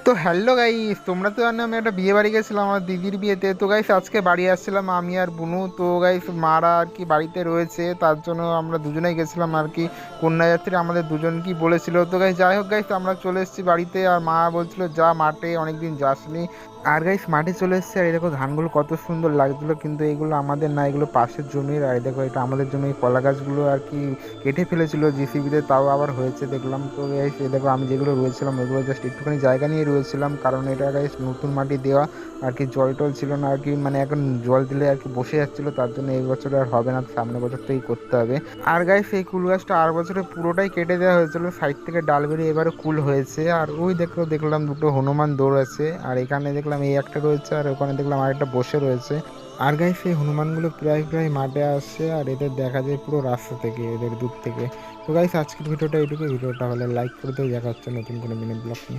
তো hello guys, তোমরা তো জানো আমি একটা বিয়ে বাড়ি গেছিলাম আমার দিদির বিয়েতে। তো গাইস আজকে বাড়ি আসছিলাম আমি আর বুনু। তো গাইস মারা আর কি বাড়িতে রয়েছে, তার জন্য আমরা দুজনেই গেছিলাম আর কি। কন্যাযাত্রী আমাদের দুজন কি বলেছিল। তো গাইস যাই হোক গাইস, আমরা চলে এসেছি বাড়িতে, আর মা বলছিল যা মাঠে, অনেকদিন যাসনি। আর গাইস মাঠে চলে এসেছে, আর এই দেখো ধানগুলো কত সুন্দর লাগছিল, কিন্তু এগুলো আমাদের না, এগুলো পাশের জমির। আর এই দেখো এটা আমাদের জমি, কলা গাছগুলো আর কি কেটে ফেলেছিল জিসিবিতে, তাও আবার হয়েছে দেখলাম। তো গাইস এই দেখো আমি যেগুলো রয়েছিলাম ওইগুলো জাস্ট একটুখানি জায়গা নিয়ে রয়েছিলাম, কারণ এটা গাইস নতুন মাটি দেওয়া আর কি, জল টল ছিল না আর কি, মানে এখন জল দিলে আর কি বসে যাচ্ছিল, তার জন্য এই বছর আর হবে না, সামনের বছর থেকেই করতে হবে। আর গাইস এই কুল গাছটা আর বছরে পুরোটাই কেটে দেওয়া হয়েছিল, সাইড থেকে ডাল বেরিয়ে এবারে কুল হয়েছে। আর ওই দেখলাম দুটো হনুমান দৌড় আছে, আর এখানে দেখলাম এই একটা রয়েছে, আর ওখানে দেখলাম আরেকটা বসে রয়েছে। আর গাইস এই হনুমানগুলো প্রায় প্রায় মাঠে আসছে, আর এদের দেখা যায় পুরো রাস্তা থেকে, এদের দূর থেকে। তো গাইস আজকের ভিডিওটা এইটুকু। ভিডিওটা হলে লাইক করে দিয়ে দেখা হচ্ছে নতুন কোনো মিনি ব্লগ নিয়ে।